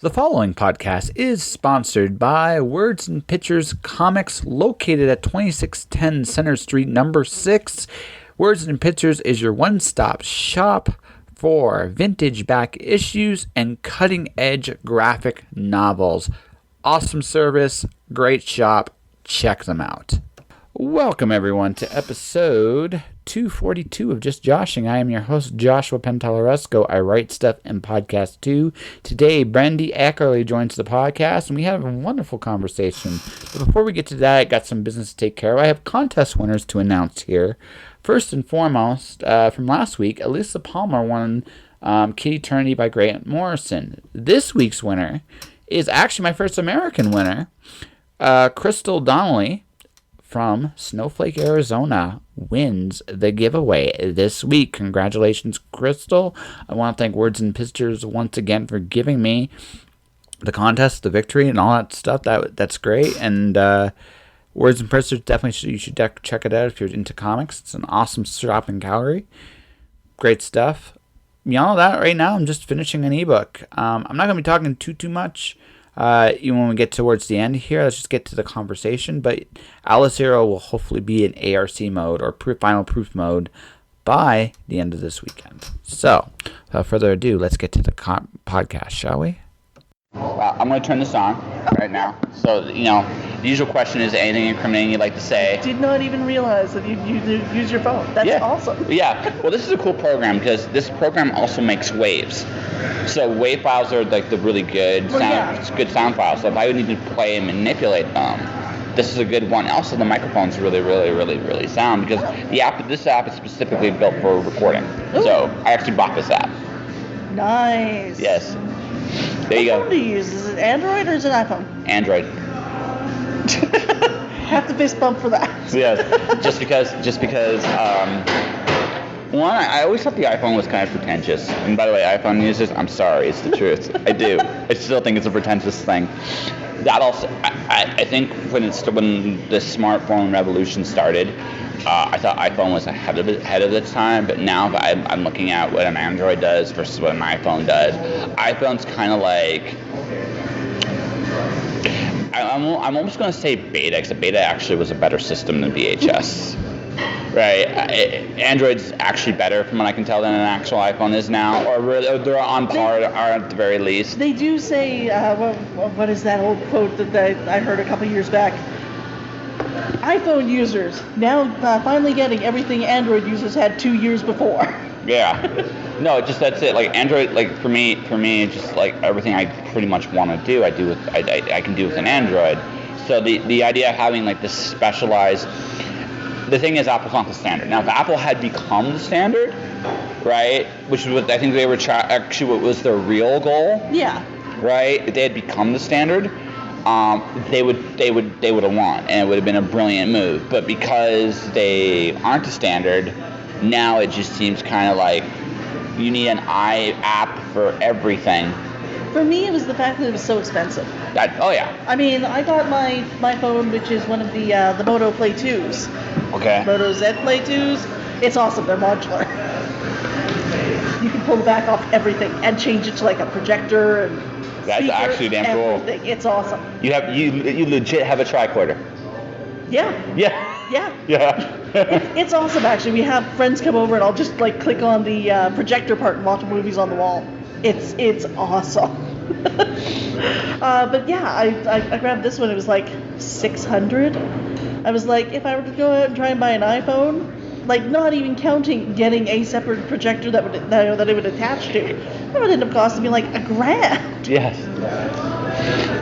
The following podcast is sponsored by Words and Pictures Comics, located at 2610 Center Street, number 6. Words and Pictures is your one-stop shop for vintage back issues and cutting-edge graphic novels. Awesome service, great shop. Check them out. Welcome, everyone, to episode 242 of Just Joshing. I am your host, Joshua Pentalaresco. I write stuff in podcast too. Today, Brandy Ackerley joins the podcast, and we have a wonderful conversation. But before we get to that, I got some business to take care of. I have contest winners to announce here. First and foremost, from last week, Alyssa Palmer won Kid Eternity by Grant Morrison. This week's winner is actually my first American winner, Crystal Donnelly from Snowflake, Arizona, wins the giveaway this week. Congratulations, Crystal. I want to thank Words and Pictures once again for giving me the contest, the victory, and all that stuff. That's great. And Words and Pictures, definitely you should check it out if you're into comics. It's an awesome shop in Calgary. Great stuff. Beyond that, right now, I'm just finishing an ebook. I'm not going to be talking too much. When we get towards the end here, let's just get to the conversation. But Alice Hero will hopefully be in ARC mode or final proof mode by the end of this weekend. So, without further ado, let's get to the podcast, shall we? Well, I'm going to turn this on right now. So, the usual question is anything incriminating you'd like to say. I did not even realize that you use your phone. That's awesome. Yeah. Well, this is a cool program because this program also makes waves. So wave files are like the really good good sound files. So if I would need to play and manipulate them, this is a good one. Also, the microphone's really sound because this app is specifically built for recording. Ooh. So I actually bought this app. Nice. Yes. There you go. What phone do you use? Is it Android or is it iPhone? Android. Have to fist bump for that. Yes. Just because. One, I always thought the iPhone was kind of pretentious. And by the way, iPhone users, I'm sorry, it's the truth. I do. I still think it's a pretentious thing. That also, I think when the smartphone revolution started, I thought iPhone was ahead of its time. But now I'm looking at what an Android does versus what an iPhone does. iPhone's kind of like, I'm almost going to say beta, because beta actually was a better system than VHS. Right, Android's actually better from what I can tell than an actual iPhone is now, or they're on par, or at the very least. They do say, what is that old quote that I heard a couple years back? iPhone users now finally getting everything Android users had 2 years before. Yeah, no, that's it. Like Android, like for me, just like everything I pretty much want to do, I can do with an Android. So the idea of having like this specialized. The thing is, Apple's not the standard. Now, if Apple had become the standard, right, which is what I think they were actually what was their real goal. Yeah. Right, if they had become the standard, they would have won, and it would have been a brilliant move. But because they aren't the standard, now it just seems kind of like you need an app for everything. For me, it was the fact that it was so expensive. Oh yeah. I mean, I got my phone, which is one of the Moto Play 2s. Okay. Moto Z Play 2s. It's awesome. They're modular. You can pull the back off everything and change it to like a projector and that's speaker, actually damn everything. Cool. It's awesome. You legit have a tricorder. Yeah. Yeah. Yeah. Yeah. It's awesome, actually. We have friends come over and I'll just like click on the projector part and watch movies on the wall. It's awesome. But yeah, I grabbed this one. It was like $600. I was like, if I were to go out and try and buy an iPhone, like not even counting getting a separate projector that it would attach to, that would end up costing me like $1,000. Yes.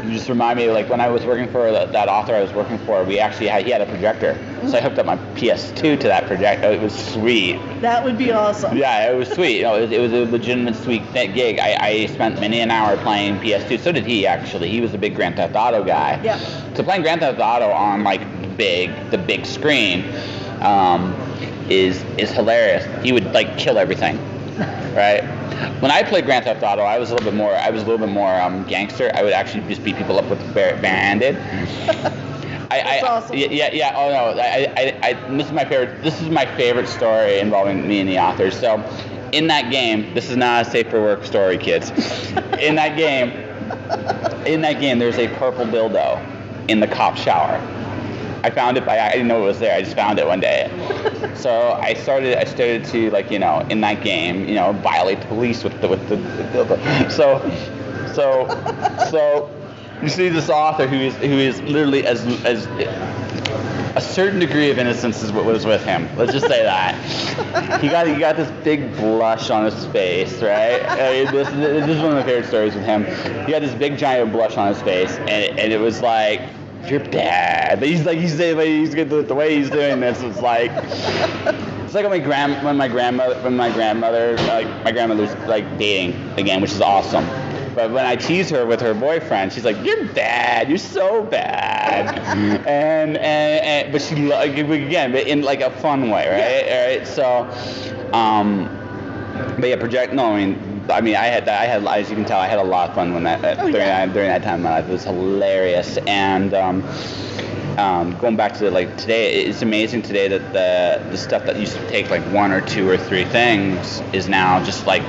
You just remind me, like when I was working for that author I was working for, he had a projector. So I hooked up my PS2 to that projector. It was sweet. That would be awesome. Yeah, it was sweet. It was a legitimate sweet gig. I spent many an hour playing PS2. So did he, actually. He was a big Grand Theft Auto guy. Yeah. So playing Grand Theft Auto on like the big screen is hilarious. He would like kill everything, right? When I played Grand Theft Auto, I was a little bit more gangster. I would actually just beat people up with bare-handed. That's awesome. Yeah. Oh no. This is my favorite story involving me and the author. So, in that game, this is not a safe for work story, kids. In that game, in that game, there's a purple dildo in the cop shower. I found it. I didn't know it was there. I just found it one day. So I started to, like, you know, in that game, you know, violate the police with the dildo. So you see this author who is literally as a certain degree of innocence is what was with him. Let's just say that. He got this big blush on his face, right? This is one of my favorite stories with him. He had this big giant blush on his face, and it was like, you're bad. But the way he's doing this is like, it's like when my grandmother's like dating again, which is awesome. But when I tease her with her boyfriend, she's like, "You're bad. You're so bad." but she again, but in like a fun way, right? Yeah. Right. So, but yeah, I mean, I had as you can tell, I had a lot of fun during that time in my life. It was hilarious, and going back to like today, it's amazing today that the stuff that used to take like 1 or 2 or 3 things is now just like,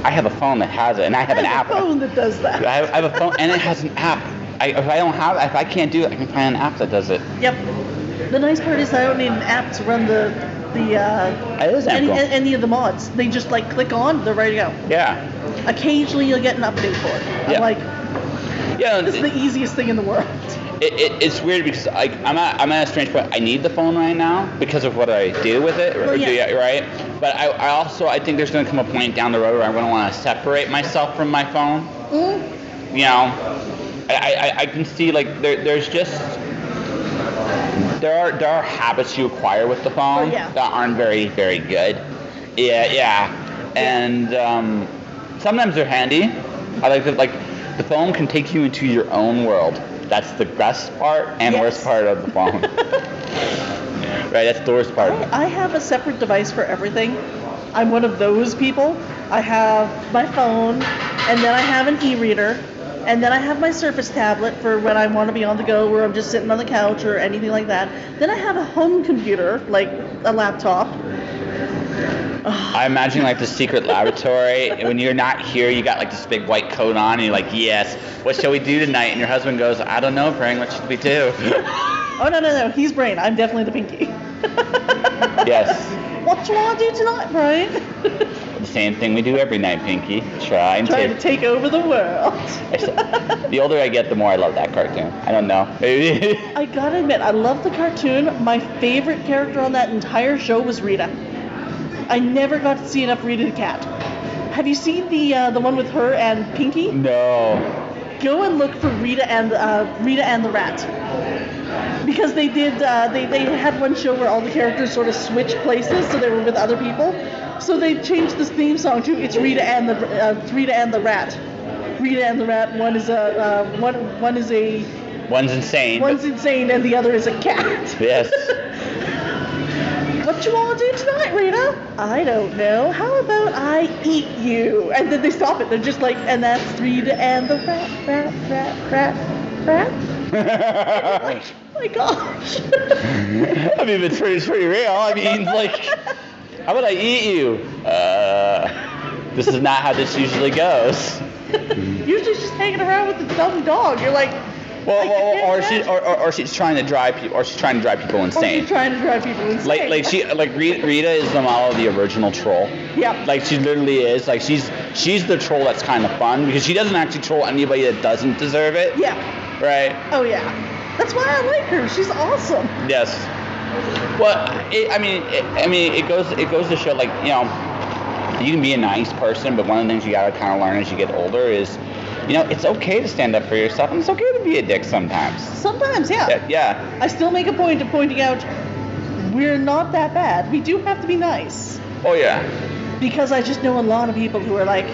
I have a phone that has it, and I have an app. I have a phone that does that. I have a phone, and it has an app. If I can't do it, I can find an app that does it. Yep. The nice part is I don't need an app to run any of the mods. They just like click on, they're ready to go. Yeah. Occasionally you'll get an update for it. I'm like, this is the easiest thing in the world. It's weird because like I'm at a strange point. I need the phone right now because of what I do with it, right? But I think there's going to come a point down the road where I'm going to want to separate myself from my phone. Mm. You know, I can see like there are habits you acquire with the phone that aren't very, very good. Yeah. And sometimes they're handy. I like that, like the phone can take you into your own world. That's the best part and worst part of the phone. Right, that's the worst part. I have a separate device for everything. I'm one of those people. I have my phone, and then I have an e-reader, and then I have my Surface tablet for when I want to be on the go, where I'm just sitting on the couch or anything like that. Then I have a home computer, like a laptop. I imagine like the secret laboratory. When you're not here, you got like this big white coat on, and you're like, yes, what shall we do tonight? And your husband goes, I don't know, Brain, what should we do? Oh, no, he's Brain. I'm definitely the Pinky. Yes. What you want to do tonight, Brain? The same thing we do every night, Pinky. Trying to take over the world. The older I get, the more I love that cartoon. I don't know. I gotta admit, I love the cartoon. My favorite character on that entire show was Rita. I never got to see enough Rita the Cat. Have you seen the one with her and Pinky? No. Go and look for Rita and the Rat. Because they did they had one show where all the characters sort of switched places, so they were with other people. So they changed this theme song to "It's Rita and the Rat." Rita and the Rat. One's insane. One's insane, and the other is a cat. Yes. What you want to do tonight, Rita? I don't know. How about I eat you? And then they stop it. They're just like, and that's Rita and the rat. Like, oh my gosh. I mean, it's pretty real. I mean, like, how about I eat you? This is not how this usually goes. Usually she's hanging around with the dumb dog. You're like, or she's trying to drive people, insane. Like Rita is the model of the original troll. Yeah. Like she literally is. Like she's the troll that's kind of fun because she doesn't actually troll anybody that doesn't deserve it. Yeah. Right. Oh yeah. That's why I like her. She's awesome. Yes. Well, it goes to show, like, you know, you can be a nice person, but one of the things you gotta kind of learn as you get older is, you know, it's okay to stand up for yourself, and it's okay to be a dick sometimes. Sometimes, yeah. Yeah. I still make a point of pointing out we're not that bad. We do have to be nice. Oh, yeah. Because I just know a lot of people who are like,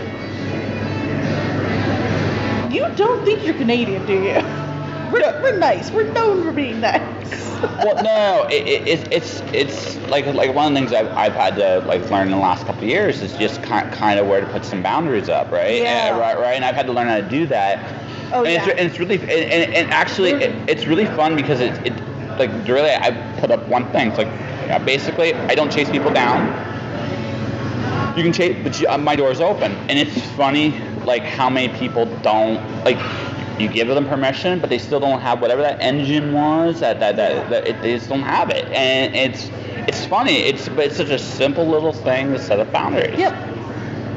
you don't think you're Canadian, do you? We're nice. We're known for being nice. Well, no, it's like one of the things I've had to like learn in the last couple of years is just kind of where to put some boundaries up, right? Yeah. Right. And I've had to learn how to do that. Oh, and yeah. It's really actually it's really fun because it like really I put up one thing. It's like basically I don't chase people down. You can chase, but my door's open, and it's funny like how many people don't like you give them permission, but they still don't have whatever that engine was. They just don't have it, and it's funny. But it's such a simple little thing to set up boundaries. Yep.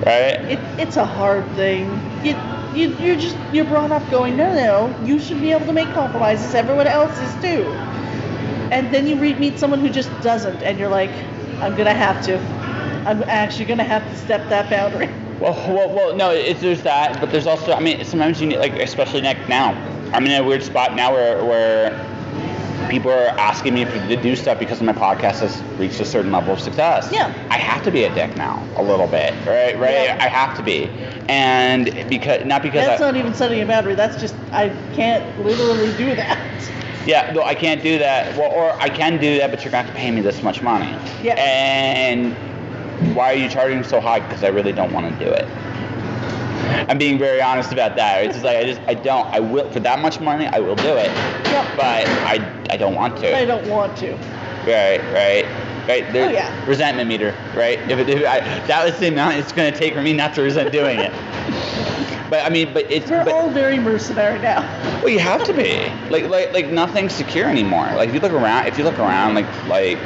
Right. It's a hard thing. You're brought up going, no, you should be able to make compromises. Everyone else is too. And then you meet someone who just doesn't, and you're like, I'm gonna have to. I'm actually gonna have to step that boundary. Well, no, there's that, but there's also, I mean, sometimes you need, like, especially now, I'm in a weird spot now where people are asking me to do stuff because my podcast has reached a certain level of success. Yeah. I have to be a dick now, a little bit, right? Yeah. I have to be, and not because that's not even setting a boundary. That's just, I can't literally do that. Yeah, no, I can't do that. Well, or I can do that, but you're going to have to pay me this much money. Yeah. And why are you charging so high? Because I really don't want to do it. I'm being very honest about that. It's just like I will, for that much money, I will do it. Yep. But I don't want to. I don't want to. Right. Oh, yeah. Resentment meter, right? If that was the amount it's going to take for me not to resent doing it. But I mean, we're all very mercenary now. Well, you have to be. Like nothing's secure anymore. Like if you look around, like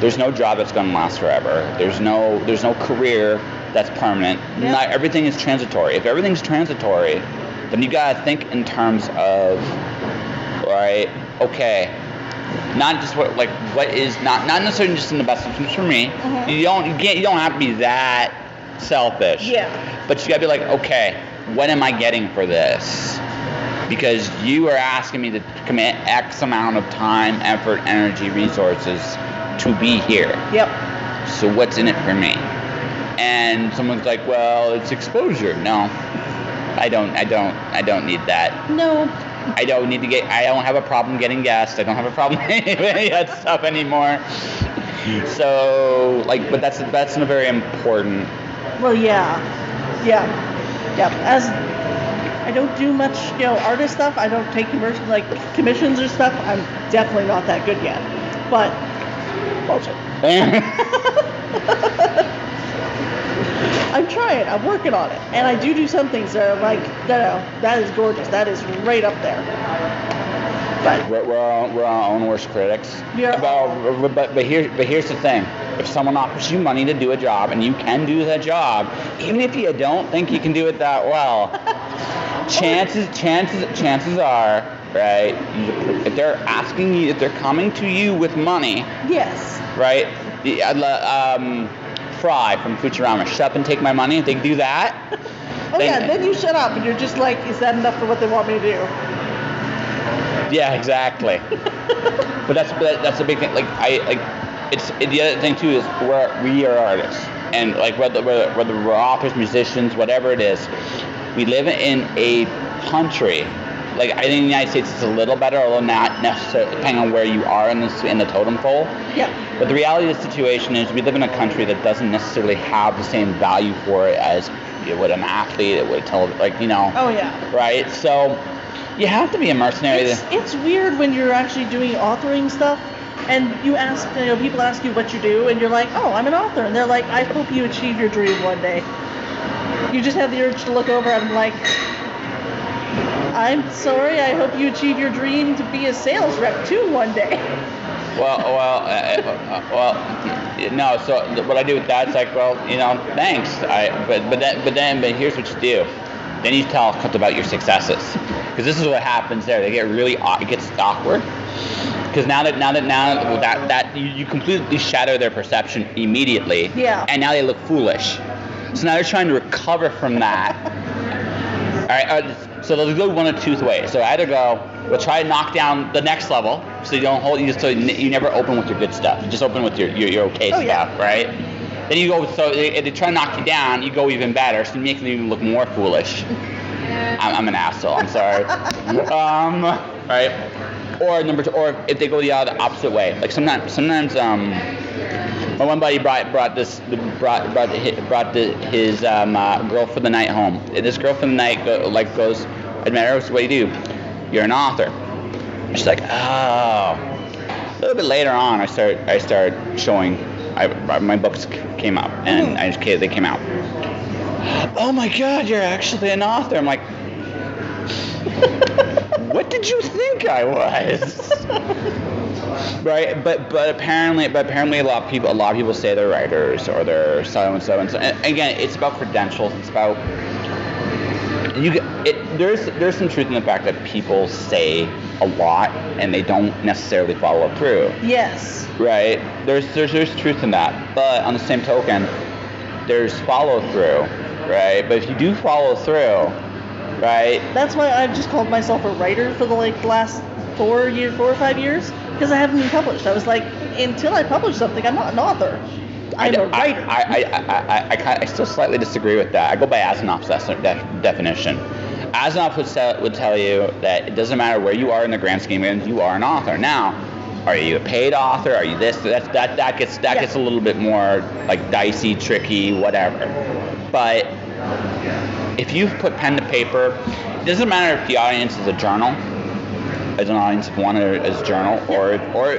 there's no job that's going to last forever. There's no career that's permanent. Yep. Not everything is transitory. If everything's transitory, then you gotta think in terms of, right? Okay, not just what is not necessarily just in the best interest for me. Mm-hmm. You don't have to be that selfish. Yeah. But you gotta be like, okay, what am I getting for this? Because you are asking me to commit X amount of time, effort, energy, resources to be here. Yep. So what's in it for me? And someone's like, well, it's exposure. No, I don't need that. No. I don't have a problem getting guests. I don't have a problem with any of that stuff anymore. So, but that's a very important. Well, yeah. As I don't do much, artist stuff. I don't take commissions or stuff. I'm definitely not that good yet. But bullshit. I'm trying. I'm working on it, and I do some things that are like, no, that is gorgeous. That is right up there. But we're our own worst critics. Yeah. But here's the thing: if someone offers you money to do a job, and you can do that job, even if you don't think you can do it that well, chances are, right? If they're asking you, if they're coming to you with money, yes. Right? Fry from Futurama, shut up and take my money. If they do that, then you shut up and you're just like, is that enough for what they want me to do? Yeah, exactly. But that's a big thing. It's the other thing too is we are artists, and whether we're authors, musicians, whatever it is, we live in a country. I think in the United States it's a little better, although not necessarily, depending on where you are in the totem pole. Yeah. But the reality of the situation is we live in a country that doesn't necessarily have the same value for it as it would an athlete, it would Oh yeah. Right? So you have to be a mercenary. It's weird when you're actually doing authoring stuff, and you ask, people ask you what you do, and you're like, oh, I'm an author, and they're like, I hope you achieve your dream one day. You just have the urge to look over and like, I'm sorry, I hope you achieve your dream to be a sales rep too one day. No. So what I do with that is thanks. But here's what you do. Then you tell about your successes, because this is what happens there. They get it gets awkward, because now that you completely shatter their perception immediately. Yeah. And now they look foolish. So now they're trying to recover from that. All right. So they'll go one of two ways. So either we'll try to knock down the next level, so you never open with your good stuff. You just open with your okay stuff, yeah. Right? Then you go, so if they try to knock you down, you go even better, so you make them even look more foolish. I'm an asshole, I'm sorry. Right? Or number two, or if they go the opposite way. Sometimes my one buddy brought his girl for the night home. And this girl for the night goes, I met her, so what do you do? You're an author. She's like, oh. A little bit later on, I started showing. My books came out, and they came out. Oh my God, you're actually an author. I'm like, What did you think I was? Right, but apparently a lot of people say they're writers or they're so and so and so. And again, it's about credentials. It's about there's some truth in the fact that people say a lot and they don't necessarily follow through. Yes. Right. There's truth in that, but on the same token, there's follow through. Right. But if you do follow through, right. That's why I've just called myself a writer for the last 4 or 5 years, because I haven't been published. I was like, until I publish something, I'm not an author. I'm a writer. I still slightly disagree with that. I go by Asimov's definition. Asimov would tell you that it doesn't matter where you are in the grand scheme of things, you are an author. Now, are you a paid author? Are you this? That gets a little bit more like dicey, tricky, whatever. But if you put pen to paper, it doesn't matter if the audience is a journal, as an audience of one, or as a journal, or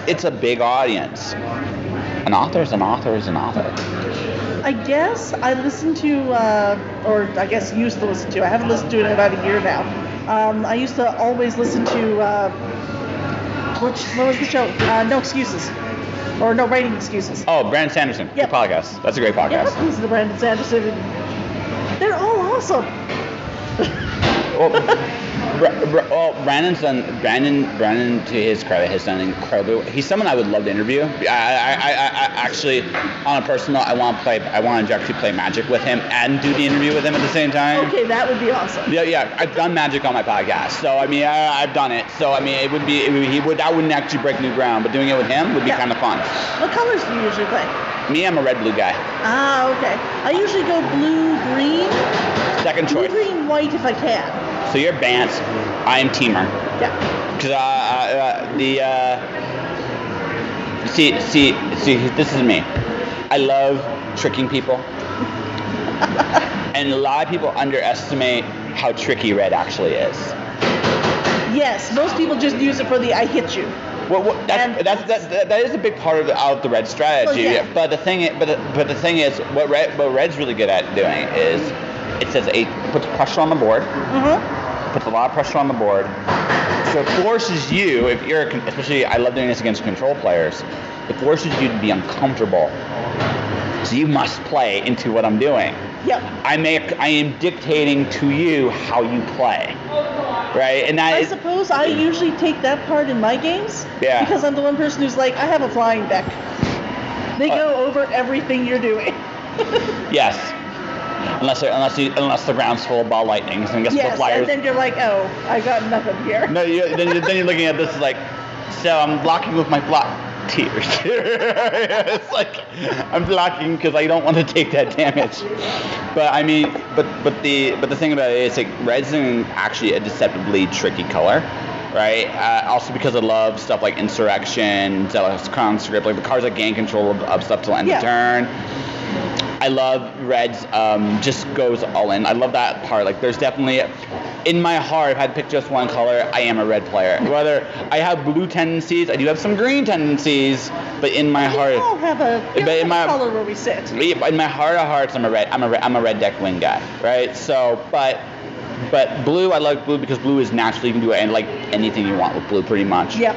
it's a big audience. An author is an author is an author. I guess I listened to, or I guess used to listen to, I haven't listened to it in about a year now. I used to always listen to, what was the show? No Excuses. Or No Writing Excuses. Oh, Brandon Sanderson. Yep. Good podcast. That's a great podcast. Yeah, I listen to Brandon Sanderson. They're all awesome. Brandon, to his credit, has done incredible. He's someone I would love to interview. I actually, on a personal note, I want to actually play Magic with him and do the interview with him at the same time. Okay, that would be awesome. Yeah. I've done Magic on my podcast, so I mean, I've done it. So I mean, that wouldn't actually break new ground, but doing it with him would be kind of fun. What colors do you usually play? Me, I'm a red-blue guy. Ah, okay. I usually go blue-green. Second choice. Blue-green-white if I can. So you're Bance. I am Teamer. Yeah. Because see, this is me. I love tricking people, and a lot of people underestimate how tricky red actually is. Yes, most people just use it for the I hit you. Well, that is a big part of the red strategy. Well, yeah. But the thing is, what red's really good at doing is it puts pressure on the board. Mm-hmm. Puts a lot of pressure on the board. So it forces you, especially I love doing this against control players, it forces you to be uncomfortable. So you must play into what I'm doing. Yep. I am dictating to you how you play. Right? And I suppose I usually take that part in my games. Yeah. Because I'm the one person who's like, I have a flying deck. They go over everything you're doing. Yes. Unless the ground's full of ball lightnings and gets the flyers. And then you're like, oh, I got nothing here. No, then you're looking at this like, so I'm blocking with my block tears. It's like I'm blocking because I don't want to take that damage. But I mean, but the thing about it is like red's actually a deceptively tricky color. Right. Also because I love stuff like Insurrection, Zealous Conscript, like the cards that gain control of stuff till end of turn. I love Red's just goes all in. I love that part. Like there's definitely, in my heart, if I had to pick just one color, I am a red player. Whether I have blue tendencies, I do have some green tendencies, but in my heart, we all have a color where we sit. In my heart of hearts, I'm a red deck wing guy, right? So, but blue, I like blue because blue is naturally, you can do like anything you want with blue pretty much. Yep.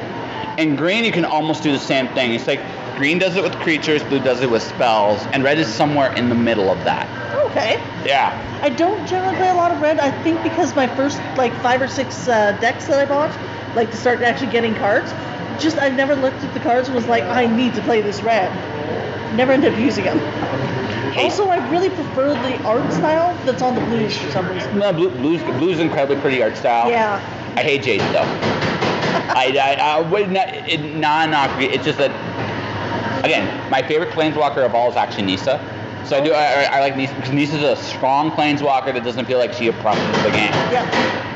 And green, you can almost do the same thing. It's like green does it with creatures, blue does it with spells, and red is somewhere in the middle of that. Okay. Yeah. I don't generally play a lot of red. I think because my first 5 or 6 decks that I bought, to start actually getting cards, I never looked at the cards and was like, I need to play this red. Never ended up using them. Also, I really prefer the art style that's on the blues for some reason. No, blue's incredibly pretty art style. Yeah. I hate Jade though. I would not. It's just that. Again, my favorite planeswalker of all is actually Nissa. So I like Nissa because Nissa's a strong planeswalker that doesn't feel like she oppresses the game. Yeah.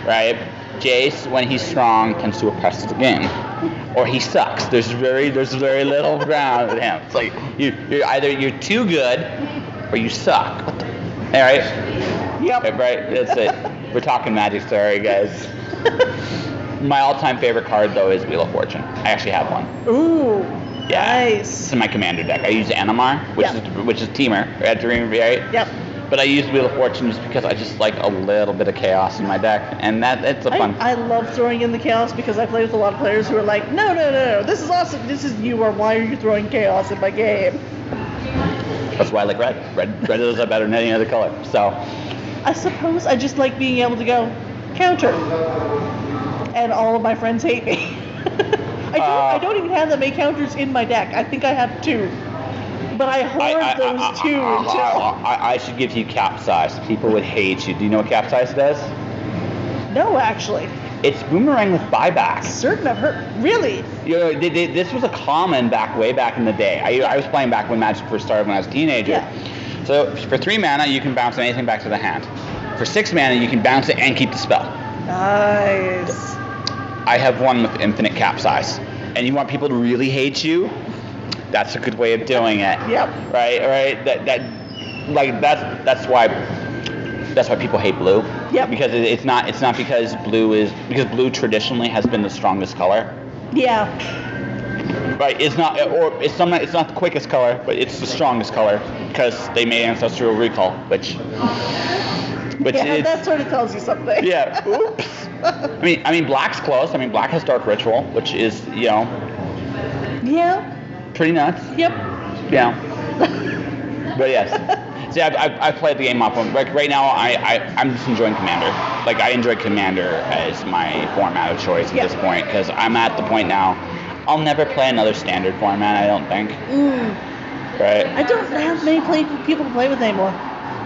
Right? Jace, when he's strong, tends to oppress the game. Or he sucks. There's very little ground with him. It's like you're too good or you suck. All right? Yep. Right? That's it. We're talking Magic, sorry guys. My all-time favorite card though is Wheel of Fortune. I actually have one. Ooh. Yeah. Nice. It's in my commander deck. I use Animar, which is Teamer, right? Yep. But I use Wheel of Fortune just because I just like a little bit of chaos in my deck, and it's a fun. I love throwing in the chaos because I play with a lot of players who are like, no, this is awesome. This is you, or why are you throwing chaos in my game? That's why I like red. Red is better than any other color. So I suppose I just like being able to go counter, and all of my friends hate me. I don't even have that many counters in my deck. I think I have 2. But I hoard those 2 until... I should give you capsize. People would hate you. Do you know what capsize does? No, actually. It's boomerang with buyback. Certain I've heard. Really? You know, this was a common way back in the day. I was playing back when Magic first started when I was a teenager. Yeah. So for 3 mana, you can bounce anything back to the hand. For 6 mana, you can bounce it and keep the spell. Nice. I have one with infinite capsize. And you want people to really hate you? That's a good way of doing it. Yep. Right. That's why people hate blue. Yep. Because it's not because blue traditionally has been the strongest color. Yeah. Right. It's not the quickest color, but it's the strongest color because they made ancestral recall, which yeah, that sort of tells you something. Yeah. Oops. I mean, black's close. I mean, black has Dark Ritual, which is Yeah. pretty nuts. Yep. Yeah. But yes. See, I've played the game up. Like right now, I'm just enjoying Commander. Like I enjoy Commander as my format of choice at this point because I'm at the point now. I'll never play another standard format. I don't think. Right. I don't have many people to play with anymore.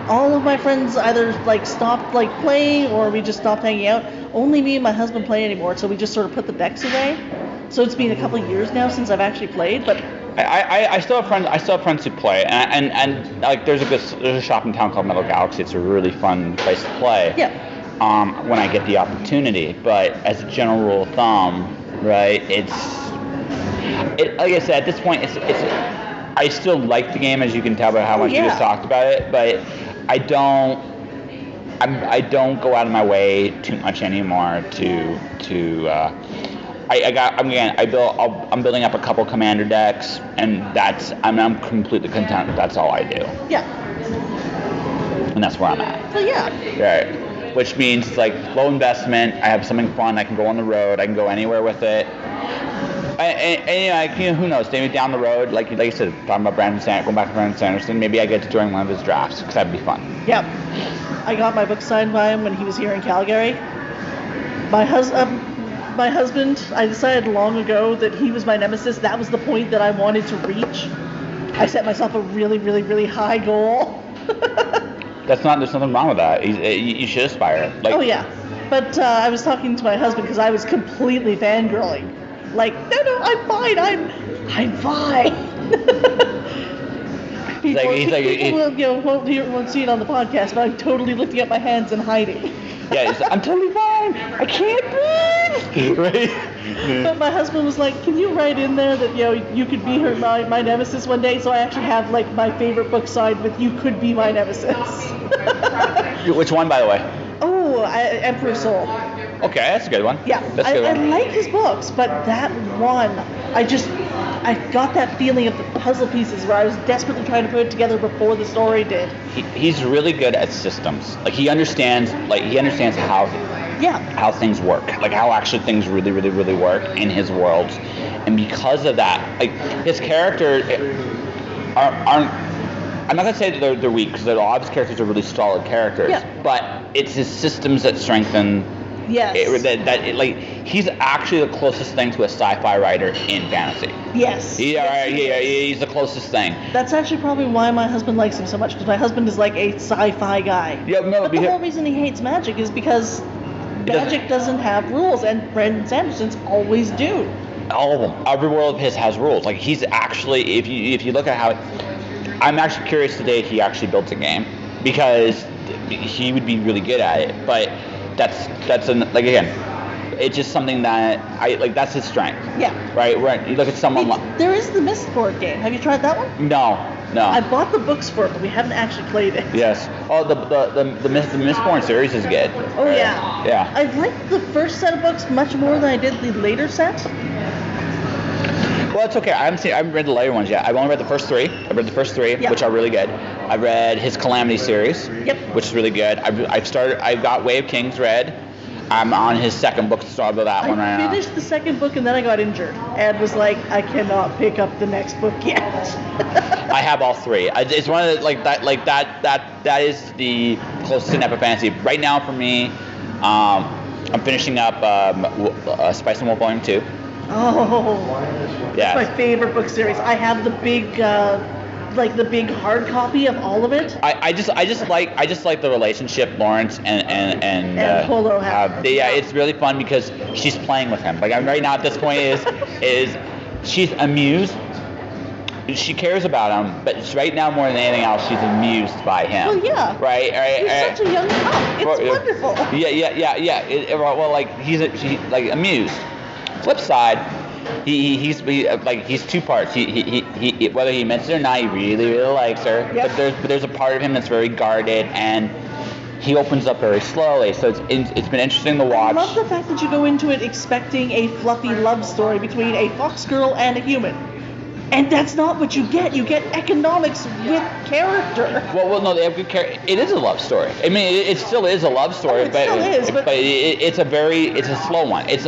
All of my friends either stopped playing or we just stopped hanging out. Only me and my husband play anymore, so we just sort of put the decks away. So it's been a couple of years now since I've actually played, but I still have friends. I still have friends who play, and like there's a shop in town called Metal Galaxy. It's a really fun place to play. Yeah. When I get the opportunity, but as a general rule of thumb, right? Like I said, at this point, I still like the game, as you can tell by how much you just talked about it, but I don't go out of my way too much anymore I'm building up a couple commander decks, and I'm completely content. That's all I do. Yeah. And that's where I'm at. Well, yeah. Right. Which means it's like low investment. I have something fun. I can go on the road. I can go anywhere with it. And who knows? Maybe down the road, like you said, talking about going back to Brandon Sanderson, maybe I get to join one of his drafts because that'd be fun. Yep. I got my book signed by him when he was here in Calgary. My husband, I decided long ago that he was my nemesis. That was the point that I wanted to reach. I set myself a really, really, really high goal. There's nothing wrong with that. You should aspire. Oh yeah, but I was talking to my husband because I was completely fangirling. Like, no, I'm fine. I'm fine. People won't see it on the podcast, but I'm totally lifting up my hands and hiding. Yeah, I'm totally fine. I can't breathe. Right? But my husband was like, can you write in there that you could be my nemesis one day? So I actually have my favorite book signed with "You could be my nemesis." Which one, by the way? Oh, Emperor's Soul. Okay, that's a good one. Yeah, that's a good one. I like his books, but that one, I got that feeling of the puzzle pieces where I was desperately trying to put it together before the story did. He's really good at systems. Like he understands how things work, like how actually things really, really, really work in his worlds, and because of that, like his characters aren't. I'm not gonna say that they're weak because a lot of his characters are really solid characters. Yeah. But it's his systems that strengthen. Yes. He's actually the closest thing to a sci-fi writer in fantasy. Yes. He's the closest thing. That's actually probably why my husband likes him so much, because my husband is like a sci-fi guy. Yeah, no, but the whole reason he hates Magic is because Magic doesn't have rules, and Brandon Sanderson's always do. All of them. Every world of his has rules. Like he's actually, if you look at how, I'm actually curious today if he actually built a game, because he would be really good at it. But it's just something that that's his strength. Yeah. Right. You look at someone. There is the Mistborn game. Have you tried that one? No. I bought the books for it, but we haven't actually played it. Yes. Oh, the Mistborn series is good. Oh yeah. Yeah. I liked the first set of books much more than I did the later set. Well, it's okay. I haven't read the later ones yet. I've only read the first three. Which are really good. I read his Calamity series, Yep. which is really good. I've got Way of Kings read. I'm on his second book, so I'll do that one right I now. finished the second book and then I got injured and was like, I cannot pick up the next book yet. I have all three. It's one of the, that is the closest to Epic Fantasy right now for me. I'm finishing up Spice and Wolf Volume 2. Oh, Yeah. that's my favorite book series. I have the big, the big hard copy of all of it. I just like the relationship Lawrence and Polo have. Yeah, it's really fun because she's playing with him. Like right now at this point is she's amused. She cares about him, but right now more than anything else, she's amused by him. Well, yeah. Right. He's such a young pup. It's wonderful. Yeah. She's amused. Flip side, he's two parts. He whether he admits it or not, he really likes her. Yep. But there's a part of him that's very guarded, and he opens up very slowly. So it's been interesting to watch. I love the fact that you go into it expecting a fluffy love story between a fox girl and a human. And that's not what you get. You get economics with character. Well, no, they have good character. It is a love story. I mean, it still is a love story, It still is, but it's a slow one. It's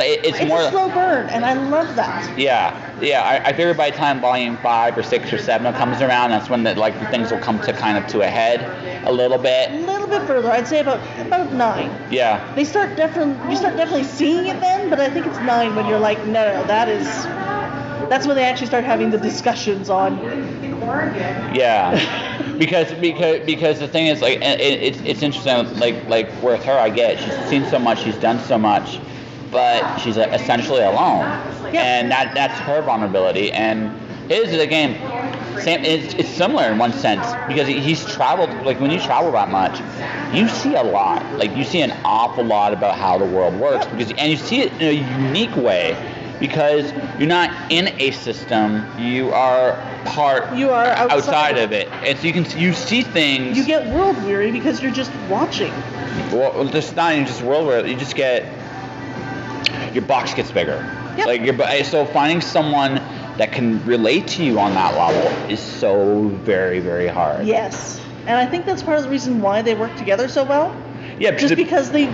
more a slow burn, and I love that. Yeah. I figure by the time volume 5 or 6 or 7 comes around, that's when the things will come to kind of to a head a little bit. A little bit further, I'd say about 9. Yeah. You start definitely seeing it then, but I think it's 9 when you're like, no, that's when they actually start having the discussions on. Yeah, because the thing is it's interesting like with her I get she's seen so much, she's done so much, but she's essentially alone, and that's her vulnerability. And his again, Sam, it's similar in one sense because he's traveled. Like when you travel that much, you see a lot. Like you see an awful lot about how the world works and you see it in a unique way. Because you're not in a system, you are outside of it, and so you see things. You get world weary because you're just watching. Well, it's not even just world weary. You just get your box gets bigger. Yep. So finding someone that can relate to you on that level is so very, very hard. Yes, and I think that's part of the reason why they work together so well. Yeah, just because they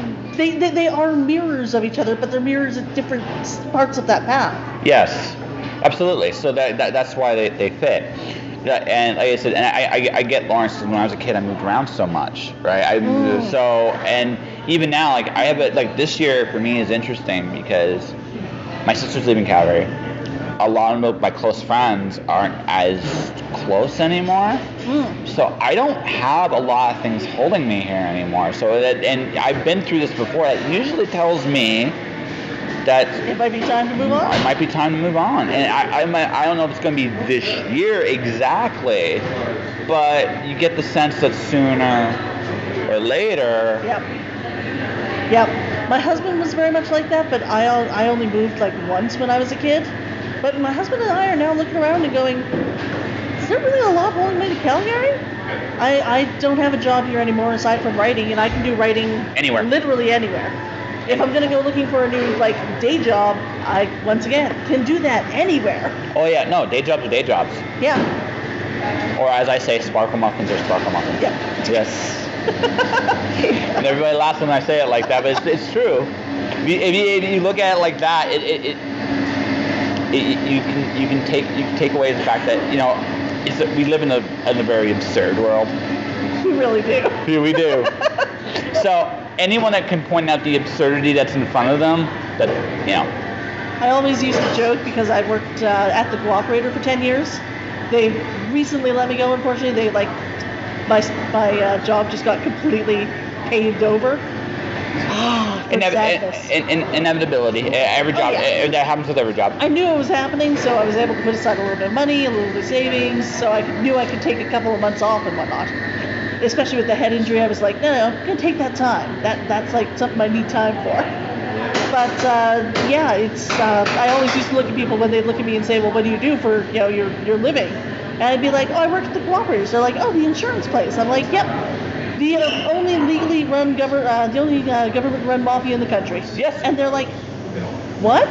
are mirrors of each other, but they're mirrors at different parts of that path. Yes, absolutely. So that's why they fit. And like I said, and I get Lawrence. When I was a kid, I moved around so much, right? And even now, like I have this year for me is interesting because my sister's leaving Calgary. A lot of my close friends aren't as close anymore. So I don't have a lot of things holding me here anymore. And I've been through this before. It usually tells me that it might be time to move on. It might be time to move on. And I don't know if it's going to be this year exactly, but you get the sense that sooner or later. Yep. My husband was very much like that, but I only moved once when I was a kid. But my husband and I are now looking around and going, is there really a lot holding me to Calgary? I don't have a job here anymore aside from writing, and I can do writing anywhere. Literally anywhere. If I'm going to go looking for a new day job, I, once again, can do that anywhere. Oh yeah, no, day jobs are day jobs. Yeah. Or as I say, sparkle muffins are sparkle muffins. Yep. Yes. And everybody laughs when I say it like that, but it's true. If you look at it like that, you can take away the fact that we live in a very absurd world. We really do. Yeah, we do. So anyone that can point out the absurdity that's in front of them, I always used to joke because I worked at the Cooperator for 10 years. They recently let me go. Unfortunately, my job just got completely paved over. Inevitability. Every job. That happens with every job. I knew it was happening, so I was able to put aside a little bit of money, a little bit of savings, so I knew I could take a couple of months off and whatnot. Especially with the head injury, I was like, no, I'm gonna take that time. That's something I need time for. But it's. I always used to look at people when they'd look at me and say, well, what do you do for your living? And I'd be like, oh, I work at the Cooperators. They're like, oh, the insurance place. I'm like, yep. The only legally run government-run mafia in the country. Yes. And they're like, what?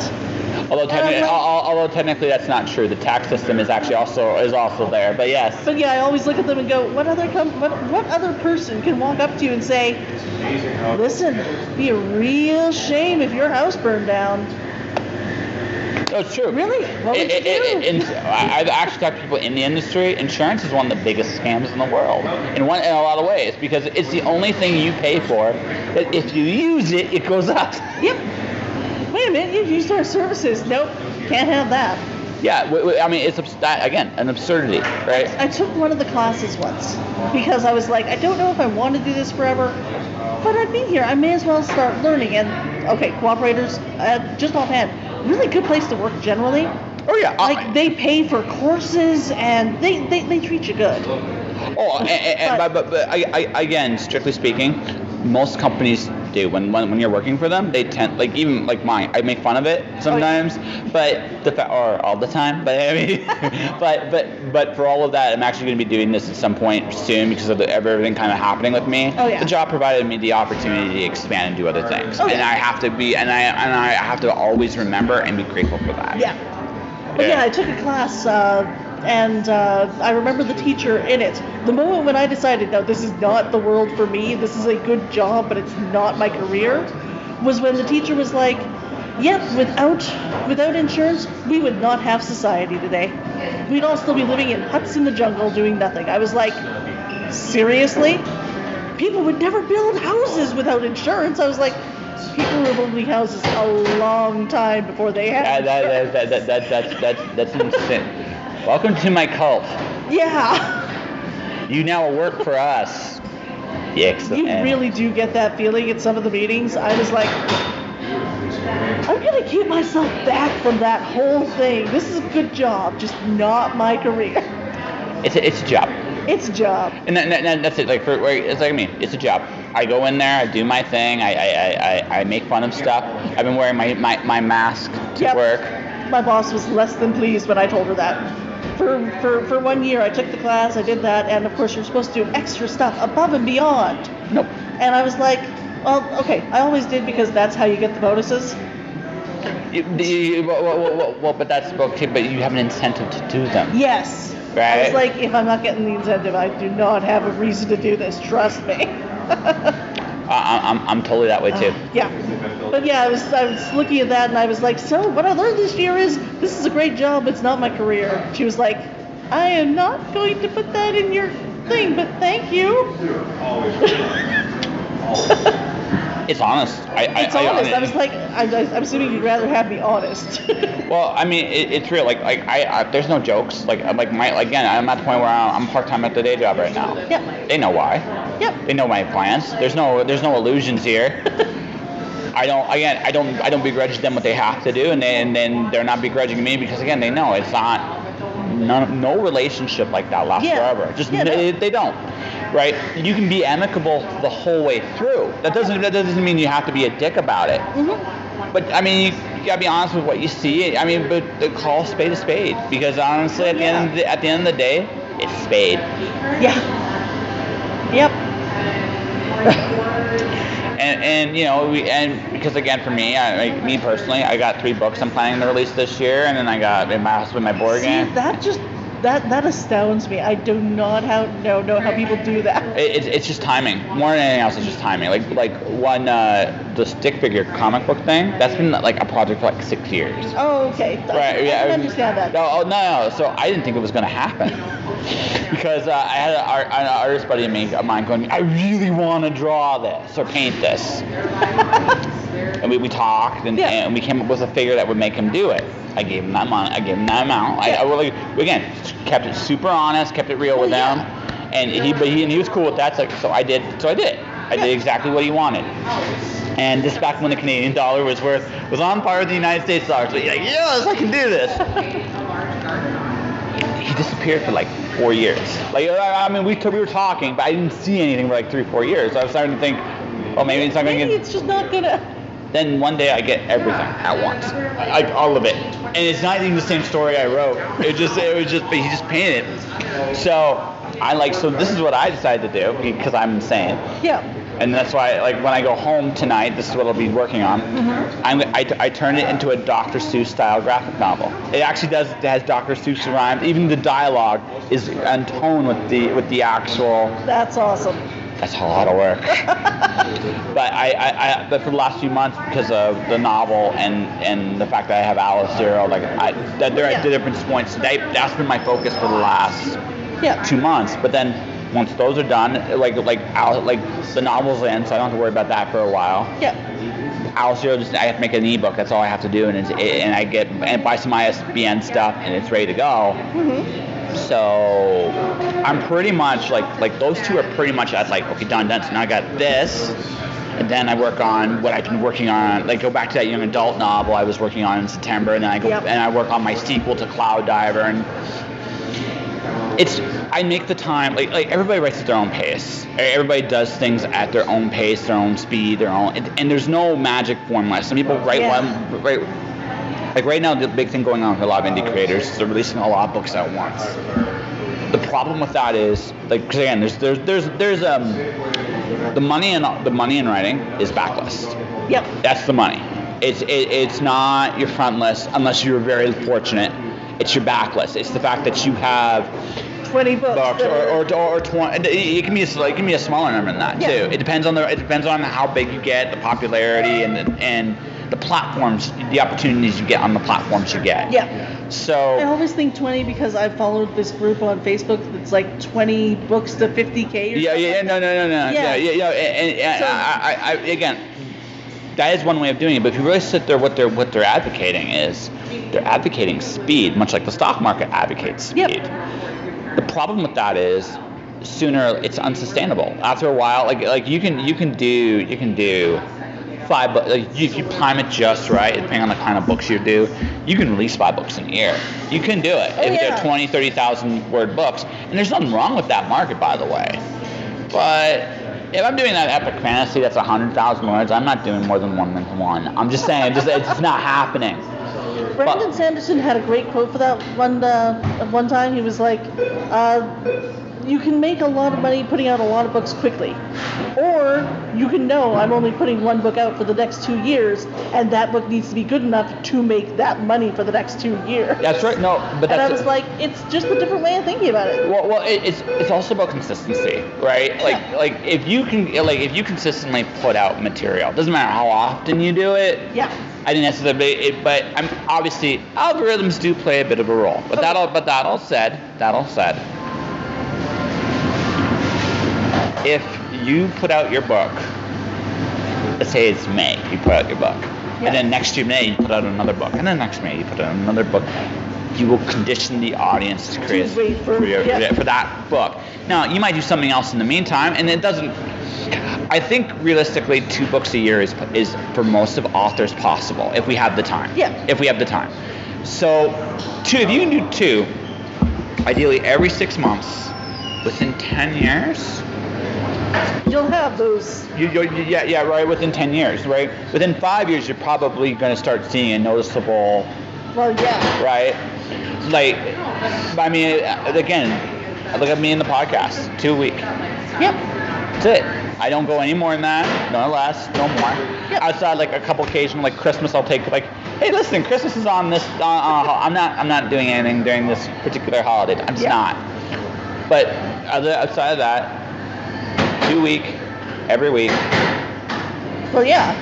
Although technically that's not true. The tax system is actually also there. But yes. But yeah, I always look at them and go, what other person can walk up to you and say, listen, it'd be a real shame if your house burned down. No, it's true. Really? What would you do? I've actually talked to people in the industry. Insurance is one of the biggest scams in the world, in a lot of ways, because it's the only thing you pay for. That if you use it, it goes up. Yep. Wait a minute, you've used our services. Nope, can't have that. Yeah, I mean, it's again an absurdity, right? I took one of the classes once because I was like, I don't know if I want to do this forever, but I've been here. I may as well start learning. And okay, cooperators, just offhand, really good place to work generally. Oh yeah. Like they pay for courses and they treat you good. Oh, but again, strictly speaking, most companies do. When you're working for them, they tend, like even like mine, I make fun of it sometimes, or all the time. But I mean, but for all of that, I'm actually going to be doing this at some point soon because of everything kind of happening with me. Oh yeah. The job provided me the opportunity to expand and do other things, Oh, yeah. and I have to be, and I have to always remember and be grateful for that. Yeah. But yeah, I took a class, and I remember the teacher in it. The moment when I decided, no, this is not the world for me, this is a good job, but it's not my career, was when the teacher was like, yep, without insurance, we would not have society today. We'd all still be living in huts in the jungle doing nothing. I was like, seriously? People would never build houses without insurance. I was like, people were building houses a long time before they had That's insane. Welcome to my cult. Yeah. You now work for us. Excellent. You really do get that feeling at some of the meetings. I was like, I'm going to keep myself back from that whole thing. This is a good job, just not my career. It's a job. It's a job. And that's it. It's like me. It's a job. I go in there. I do my thing. I make fun of stuff. I've been wearing my mask to work. My boss was less than pleased when I told her that. For 1 year, I took the class. I did that, and of course, you're supposed to do extra stuff above and beyond. Nope. And I was like, well, okay. I always did because that's how you get the bonuses. But that's okay. But you have an incentive to do them. Yes. Right. I was like, if I'm not getting the incentive, I do not have a reason to do this. Trust me. I'm totally that way too. Yeah. But yeah, I was looking at that and I was like, so what I learned this year is this is a great job. It's not my career. She was like, I am not going to put that in your thing, but thank you. It's honest. It's honest. I was like, I'm assuming you'd rather have me honest. Well, I mean, it's real. Like I there's no jokes. I'm at the point where I'm part-time at the day job right now. Yeah. They know why. Yep. They know my plans. There's no illusions here. I don't begrudge them what they have to do, and then they're not begrudging me because again they know it's not. No relationship like that lasts forever. They don't. Right? You can be amicable the whole way through. That doesn't mean you have to be a dick about it. Mm-hmm. But I mean, you gotta be honest with what you see. I mean, but call a spade because honestly, at the end of the day, it's spade. Yeah. Yep. and because again for me, me personally, I got 3 books I'm planning to release this year, and then I got my house with my board game. That astounds me. I do not know how people do that. It's just timing. More than anything else, it's just timing. Like one the stick figure comic book thing. That's been like a project for like 6 years. Oh, okay. Right. I can understand that. No. So I didn't think it was going to happen because I had an artist buddy of mine going, I really want to draw this or paint this. And we talked and we came up with a figure that would make him do it. I gave him that money. I gave him that amount. I really, again, kept it super honest, kept it real with him, and he was cool with that. So I did. I did exactly what he wanted. And this back when the Canadian dollar was on par with the United States dollar. So he's like, yes, I can do this. He disappeared for like 4 years. Like I mean, we were talking, but I didn't see anything for like 3-4 years. So I was starting to think, oh, maybe it's not going to get. Maybe it's just not gonna. Then one day I get everything at once, all of it, and it's not even the same story I wrote. It was just, but he just painted it. So this is what I decided to do because I'm insane. Yeah. And that's why, like, when I go home tonight, this is what I'll be working on. I turn it into a Dr. Seuss style graphic novel. It actually has Dr. Seuss rhymes. Even the dialogue is in tone with the actual. That's awesome. That's a lot of work. But for the last few months, because of the novel and the fact that I have Alice Zero, like they're at different points. That's been my focus for the last 2 months. But then once those are done, like the novel's in, so I don't have to worry about that for a while. Yeah. Alice Zero, I have to make an ebook. That's all I have to do, and I buy some ISBN stuff, and it's ready to go. So I'm pretty much like those two are pretty much that's like, okay, done. So now I got this, and then I work on what I've been working on. Like go back to that young adult novel I was working on in September, and then I go and I work on my sequel to Cloud Diver, and I make the time. Like everybody writes at their own pace. Everybody does things at their own pace, their own speed, their own, and there's no magic formula. Some people write Like right now, the big thing going on with a lot of indie creators is they're releasing a lot of books at once. The problem with that is, like, cause again, there's the money in writing is backlist. Yep. That's the money. It's not your front list unless you're very fortunate. It's your backlist. It's the fact that you have 20 books or 20. It can be a smaller number than that too. It depends on how big you get, the popularity, and the platforms, the opportunities you get on the platforms you get. Yeah. So I always think 20 because I followed this group on Facebook that's like 20 books to 50K. Or no. And I again, that is one way of doing it. But if you really sit there, what they're advocating is they're advocating speed, much like the stock market advocates speed. Yep. The problem with that is sooner it's unsustainable. After a while, like you can do 5 books. Like if you time it just right, depending on the kind of books you do, you can release 5 books in a year. You can do it if they're 20, 30,000 word books. And there's nothing wrong with that market, by the way. But if I'm doing that epic fantasy that's 100,000 words, I'm not doing more than one. I'm just saying, it's not happening. Brandon Sanderson had a great quote for that one time. He was like, you can make a lot of money putting out a lot of books quickly. Or you can know I'm only putting one book out for the next 2 years, and that book needs to be good enough to make that money for the next 2 years. That's right. No, but and I was like, it's just a different way of thinking about it. Well, it's also about consistency, right? Like if you consistently put out material, doesn't matter how often you do it. Yeah. I think that's but I'm obviously algorithms do play a bit of a role. But that all said, if you put out your book, let's say it's May, you put out your book, and then next year May you put out another book, and then next May you put out another book, you will condition the audience to create for that book. Now you might do something else in the meantime, and it doesn't. I think realistically 2 books a year is for most of authors possible if we have the time. Yeah. If we have the time. So if you can do 2, ideally every 6 months, within 10 years. You'll have those. Right. Within 10 years, right? Within 5 years, you're probably going to start seeing a noticeable. Well, yeah. Right. Like, I mean, again, look at me in the podcast. 2 a week. Yep. That's it. I don't go any more than that. No less. No more. Yep. Outside, like a couple occasions, like Christmas, I'll take like, hey, listen, Christmas is on this. I'm not doing anything during this particular holiday. I'm just not. But outside of that. 2 a week, every week. Well, yeah.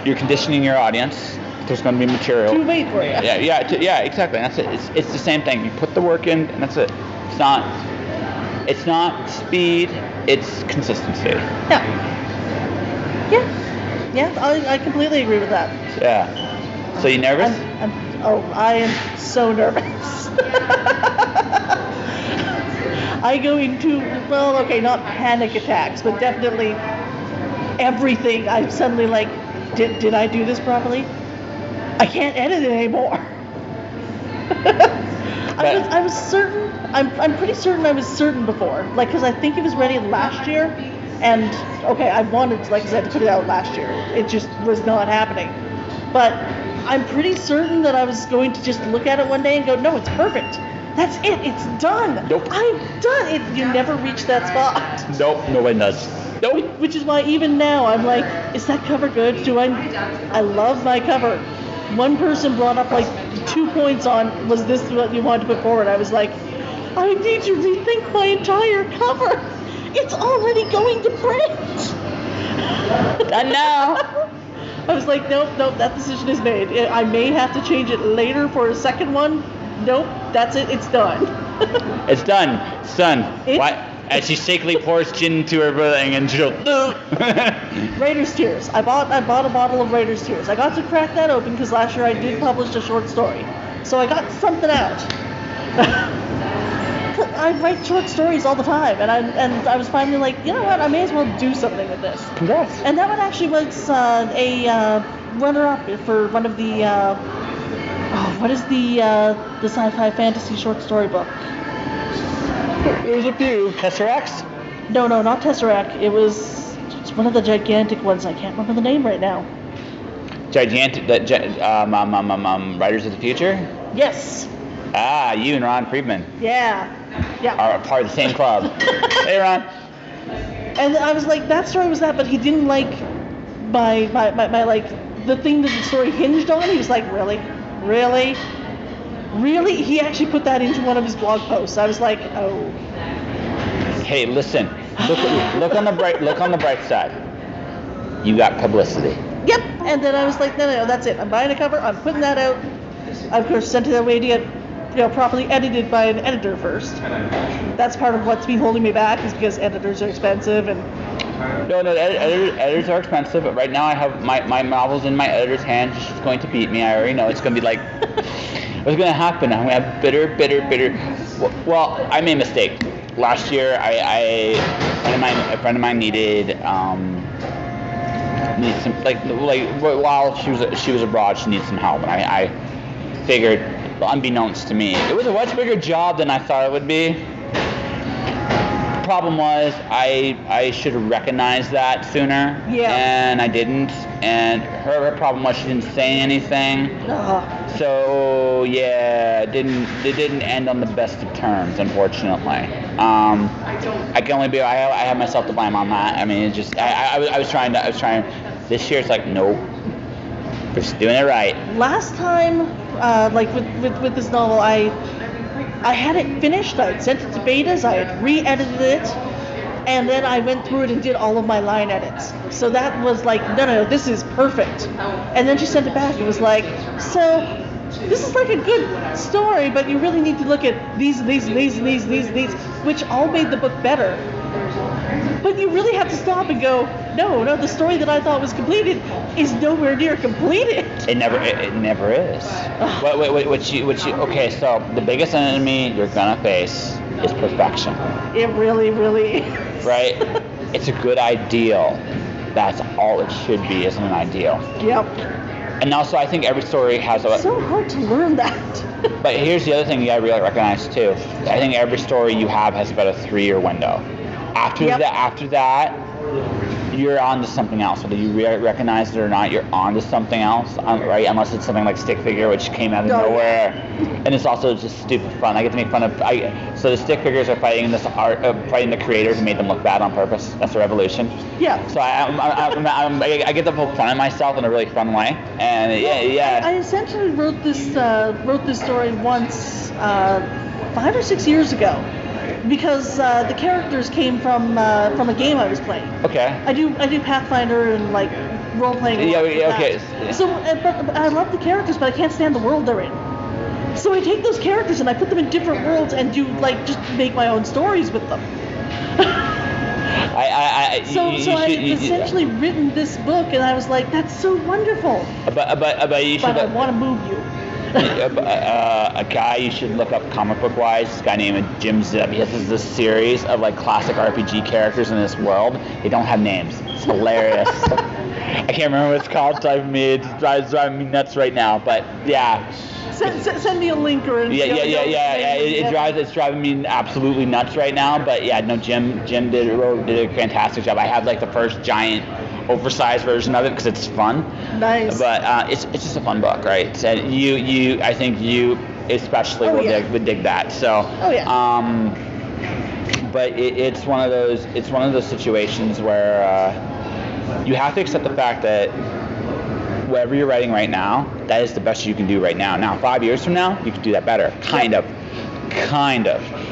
You're conditioning your audience. There's going to be material. To wait for you. Yeah, exactly. That's it. It's the same thing. You put the work in, and that's it. It's not speed. It's consistency. Yeah. I completely agree with that. Yeah. So you nervous? I am so nervous. I go into, not panic attacks, but definitely everything. I'm suddenly like, did I do this properly? I can't edit it anymore. I was certain. I'm pretty certain I was certain before, like, because I think it was ready last year, and I wanted, like I said, to put it out last year. It just was not happening. But I'm pretty certain that I was going to just look at it one day and go, no, it's perfect. That's it. It's done. Nope. I'm done. You never reach that spot. Nope. Nobody does. Nope. Which is why even now I'm like, is that cover good? I love my cover. One person brought up like 2 points on, was this what you wanted to put forward? I was like, I need to rethink my entire cover. It's already going to print. Done now. I was like, nope, that decision is made. I may have to change it later for a second one. Nope, that's it. It's done. It's done. It's done. Why? As she shakily pours gin into her thing and she'll. Writer's Tears. I bought a bottle of Writer's Tears. I got to crack that open because last year I did publish a short story. So I got something out. I write short stories all the time, and I was finally like, you know what, I may as well do something with this. Congrats. And that one actually was a runner-up for one of the, what is the sci-fi fantasy short story book? There's a few. Tesseracts? No, not Tesseract. It's one of the gigantic ones. I can't remember the name right now. Gigantic, Writers of the Future? Yes. Ah, you and Ron Friedman Yeah. are part of the same club. Hey, Ron. And I was like, that story was that, but he didn't like my like the thing that the story hinged on. He was like, really? He actually put that into one of his blog posts. I was like, oh. Hey, listen. Look on the bright side. You got publicity. Yep. And then I was like, no, that's it. I'm buying a cover. I'm putting that out. I, of course, sent it away to get properly edited by an editor first. That's part of what's been holding me back, is because editors are expensive and. No, editors are expensive, but right now I have my novel's in my editor's hand. She's going to beat me. I already know it's going to be like, what's going to happen? I'm going to have bitter. Well, I made a mistake. Last year, a friend of mine needed some, while she was abroad, she needed some help, and I figured, unbeknownst to me, it was a much bigger job than I thought it would be. Problem was, I should have recognized that sooner, and I didn't. And her problem was she didn't say anything. So yeah, it didn't end on the best of terms, unfortunately. I can only I have myself to blame on that. I mean, it just I was trying. This year it's like, nope, we're just doing it right. Last time, like with this novel, I had it finished, I had sent it to betas, I had re-edited it, and then I went through it and did all of my line edits. So that was like, no, this is perfect. And then she sent it back, it was like, so, this is like a good story, but you really need to look at these, which all made the book better. But you really have to stop and go, no, the story that I thought was completed is nowhere near completed. It never is. Okay, so the biggest enemy you're gonna face is perfection. It really is. Right? It's a good ideal. That's all it should be, isn't an ideal. Yep. And also, I think every story has a... It's so hard to learn that. But here's the other thing you gotta really recognize too. I think every story you have has about a 3-year window. After that, you're on to something else. Whether you recognize it or not, you're on to something else, right? Unless it's something like Stick Figure, which came out of nowhere. And it's also just stupid fun. I get to make fun of... So the Stick Figures are fighting fighting the creators who made them look bad on purpose. That's the revolution. Yeah. So I get to poke fun at myself in a really fun way. And yeah. I essentially wrote this story once 5 or 6 years ago. Because the characters came from a game I was playing. Okay. I do Pathfinder and like role playing. Yeah. Okay. So, but I love the characters, but I can't stand the world they're in. So I take those characters and I put them in different worlds and do like just make my own stories with them. So I've essentially written this book, and I was like, that's so wonderful. But you should. But I want to move you. A guy you should look up comic book wise, this guy named Jim Zip. He has this series of like classic RPG characters in this world. They don't have names. It's hilarious. I can't remember what it's called. It's driving me nuts right now. But yeah. Send me a link or anything. It's driving me absolutely nuts right now. But yeah, no, Jim did a fantastic job. I have like the first giant oversized version of it because it's fun. Nice. But it's just a fun book, right? And I think you especially would dig that. So. Oh yeah. but it's one of those situations where you have to accept the fact that whatever you're writing right now, that is the best you can do right now. Now, 5 years from now, you can do that better. Kind of.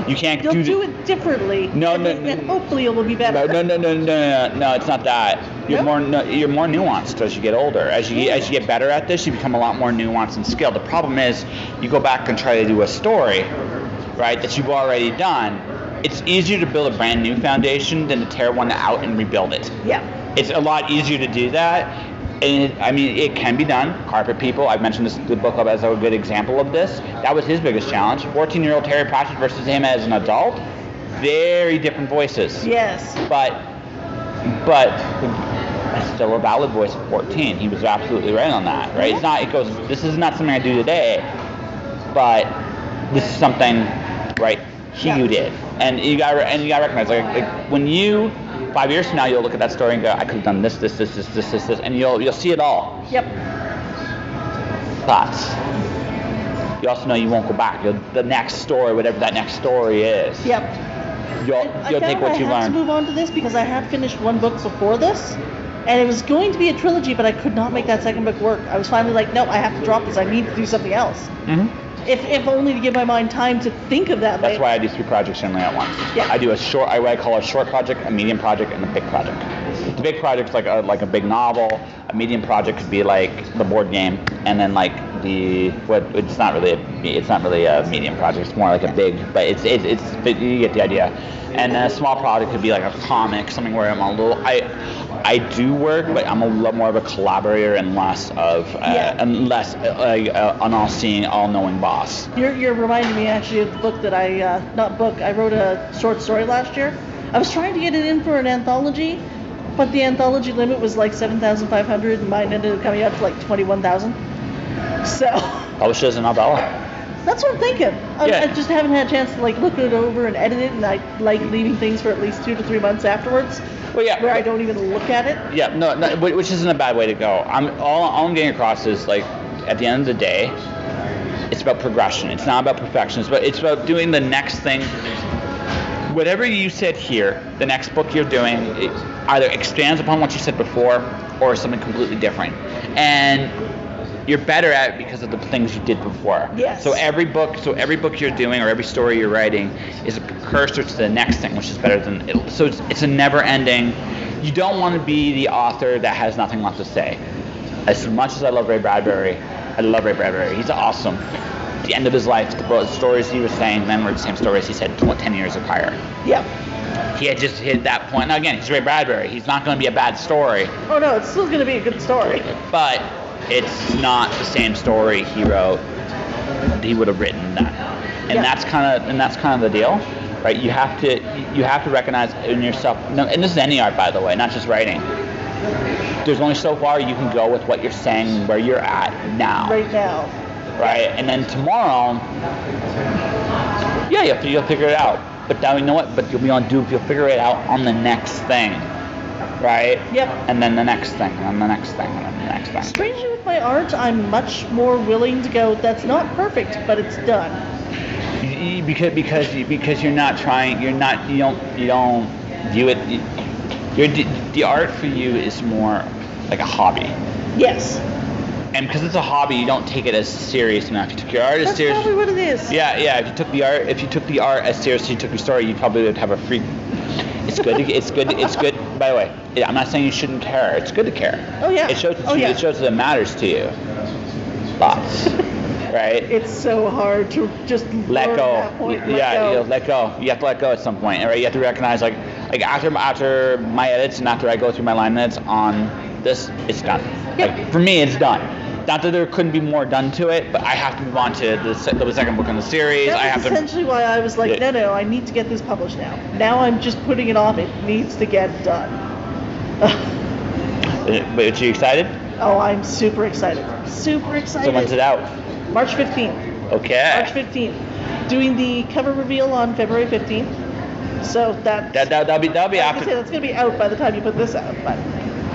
You can't You'll do it differently. No, and hopefully it will be better. No, it's not that. You're more nuanced as you get older. As you get better at this, you become a lot more nuanced and skilled. The problem is, you go back and try to do a story, right, that you've already done. It's easier to build a brand new foundation than to tear one out and rebuild it. Yeah. It's a lot easier to do that. And it can be done. Carpet People, I've mentioned the book club as a good example of this. That was his biggest challenge. 14-year-old Terry Pratchett versus him as an adult. Very different voices. Yes. But still a valid voice at 14. He was absolutely right on that, right? This is not something I do today, but this is something, right, you did. And you got to recognize, like when you, 5 years from now, you'll look at that story and go, I could have done this, and you'll see it all. Yep. But you also know you won't go back. The next story, whatever that next story is. Yep. You'll take what you I had learn. to move on to this because I had finished one book before this, and it was going to be a trilogy, but I could not make that second book work. I was finally like, no, I have to drop this. I need to do something else. Mm-hmm. If only to give my mind time to think of that. That's why I do 3 projects generally at once. Yeah. I do what I call a short project, a medium project, and a big project. The big project's like a big novel. A medium project could be like the board game, and then like it's not really a medium project. It's more like a big, but it's you get the idea. And then a small project could be like a comic, something where I'm a little. I do work, but I'm a lot more of a collaborator and less an all-seeing, all-knowing boss. You're reminding me actually of the book that I wrote a short story last year. I was trying to get it in for an anthology, but the anthology limit was like 7,500, and mine ended up coming out to like 21,000. So. Published as a novella. That's what I'm thinking. I just haven't had a chance to like look it over and edit it, and I like leaving things for at least 2 to 3 months afterwards. Well, yeah, where I don't even look at it. Yeah, no, which isn't a bad way to go. All I'm getting across is, like, at the end of the day, it's about progression. It's not about perfection. It's about doing the next thing. Whatever you said here, the next book you're doing, it either expands upon what you said before or something completely different. And you're better at it because of the things you did before. Yes. So every book you're doing or every story you're writing is a precursor to the next thing, which is better than it. So it's a never-ending. You don't want to be the author that has nothing left to say. As much as I love Ray Bradbury, he's awesome. At the end of his life, the stories he was saying then were the same stories he said 10 years prior. Yeah. He had just hit that point. Now again, he's Ray Bradbury. He's not going to be a bad story. Oh no, it's still going to be a good story. But it's not the same story he wrote. He would have written that, and that's kind of the deal, right? You have to recognize in yourself. And this is any art, by the way, not just writing. There's only so far you can go with what you're saying, where you're at now. Right now. Right, and then tomorrow, you'll figure it out. But now you know what? But you'll figure it out on the next thing. Right? Yep. And then the next thing, and the next thing, and then the next thing. Strangely with my art, I'm much more willing to go, that's not perfect, but it's done. Because you're not trying, you don't view it, the art for you is more like a hobby. Yes. And because it's a hobby, you don't take it as serious enough. If you took your art as serious. That's probably what it is. Yeah. If you took the art as seriously as you took your story, you probably would have a free. It's good. It's good. By the way, I'm not saying you shouldn't care. It's good to care. Oh yeah. It shows that it matters to you. Lots. Right? It's so hard to just let go. That point, let go. You have to let go at some point, right? You have to recognize, like after my edits and after I go through my line edits on this, it's done. Yep. Like for me, it's done. Not that there couldn't be more done to it, but I have to move on to the second book in the series. That's essentially why I was like, no, I need to get this published now. Now I'm just putting it off. It needs to get done. But are you excited? Oh, I'm super excited. Super excited. So when's it out? March 15th. Okay. March 15th. Doing the cover reveal on February 15th. So that'll be after. That's gonna be out by the time you put this out, but.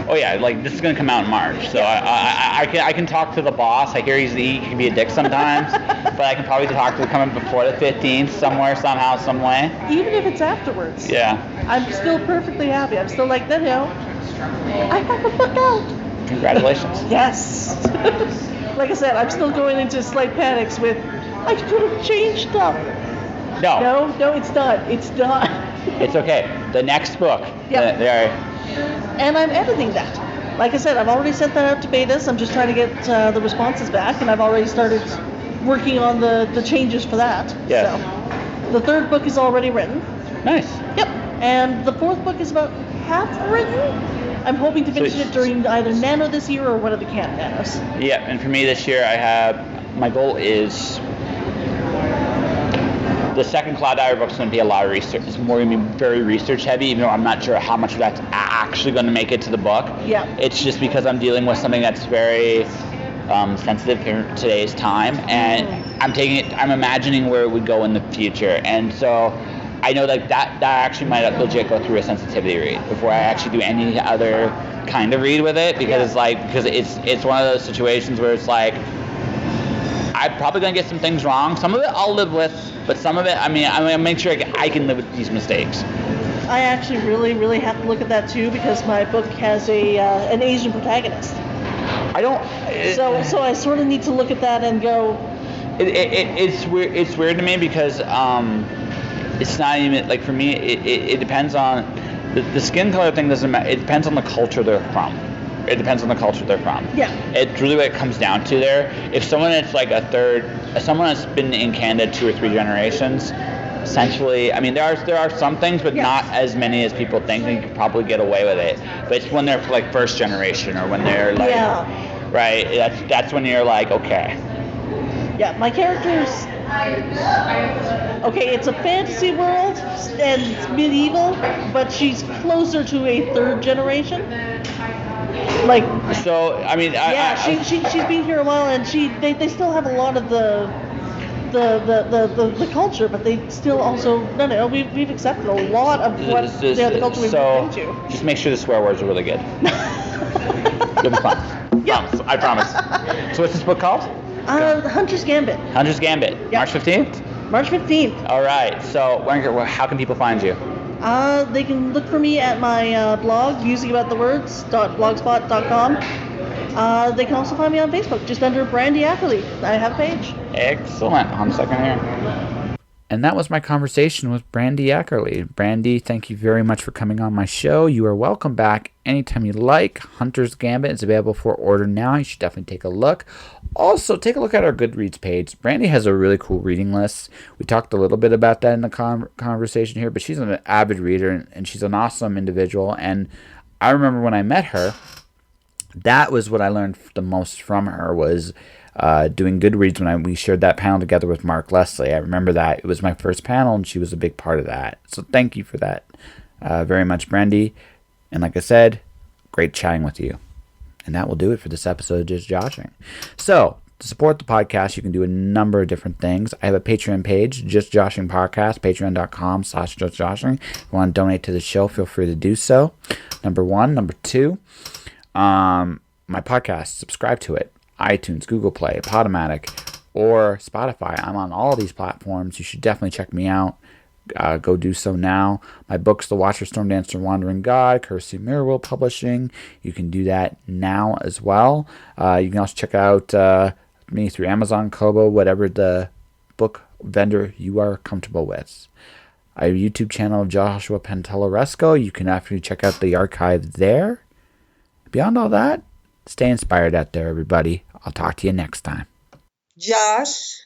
Oh yeah, like this is gonna come out in March, so I can talk to the boss. I hear he can be a dick sometimes, but I can probably talk to come in before the 15th somewhere, somehow, some way. Even if it's afterwards. Yeah. I'm still perfectly happy. I'm still like, I have a book out. Congratulations. Yes. Like I said, I'm still going into slight panics with, I could have changed stuff. No, it's done. It's done. it's okay. The next book. Yeah. There. And I'm editing that. Like I said, I've already sent that out to betas. I'm just trying to get the responses back, and I've already started working on the changes for that. Yes. So the third book is already written. Nice. Yep. And the fourth book is about half written. I'm hoping to finish it during either Nano this year or one of the camp Nanos. Yeah, and for me this year, my goal is the second Cloud Diary book is going to be a lot of research. It's more going to be very research heavy, even though I'm not sure how much of that's actually going to make it to the book. Yeah. It's just because I'm dealing with something that's very sensitive in today's time, and I'm imagining where it would go in the future, and so I know that actually might legit go through a sensitivity read before I actually do any other kind of read with it, because it's one of those situations where it's like I'm probably gonna get some things wrong. Some of it I'll live with, but some of it, I'm gonna make sure I can live with these mistakes. I actually really, really have to look at that too, because my book has an Asian protagonist. I don't. So I sort of need to look at that and go. It's weird. It's weird to me because it's not even like for me. It depends on the skin color thing. Doesn't matter. It depends on the culture they're from. Yeah. It's really what it comes down to there. If someone that's like someone that's been in Canada 2 or 3 generations, essentially, there are some things, but not as many as people think. And you can probably get away with it. But it's when they're like first generation or when they're like, right. That's when you're like, okay. Yeah, my character's okay. It's a fantasy world and it's medieval, but she's closer to a third generation. Like. So she's been here a while, and they still have a lot of the culture, but they still also we've accepted a lot of what the culture we've moved into. Just make sure the swear words are really good. It'll be fun. Yeah. I promise. So what's this book called? Hunter's Gambit. Hunter's Gambit. Yep. March 15th? March 15th. All right. So how can people find you? They can look for me at my blog, musingaboutthewords.blogspot.com. They can also find me on Facebook, just under Brandy Ackerley. I have a page. Excellent. 1 second here. And that was my conversation with Brandy Ackerley. Brandy, thank you very much for coming on my show. You are welcome back anytime you like. Hunter's Gambit is available for order now. You should definitely take a look. Also, take a look at our Goodreads page. Brandy has a really cool reading list. We talked a little bit about that in the conversation here, but she's an avid reader, and she's an awesome individual. And I remember when I met her, that was what I learned the most from her was doing Goodreads when we shared that panel together with Mark Leslie. I remember that. It was my first panel, and she was a big part of that. So thank you for that very much, Brandy. And like I said, great chatting with you. And that will do it for this episode of Just Joshing. So to support the podcast, you can do a number of different things. I have a Patreon page, Just Joshing Podcast, patreon.com/justjoshing. If you want to donate to the show, feel free to do so. Number one. Number two, my podcast, subscribe to it. iTunes, Google Play, Podomatic, or Spotify. I'm on all these platforms. You should definitely check me out. Go do so now. My books, The Watcher, Storm Dancer, Wandering God, Courtesy Mirrorwheel Publishing. You can do that now as well. You can also check out me through Amazon, Kobo, whatever the book vendor you are comfortable with. I have a YouTube channel, Joshua Pantellaresco. You can actually check out the archive there. Beyond all that, stay inspired out there, everybody. I'll talk to you next time. Josh.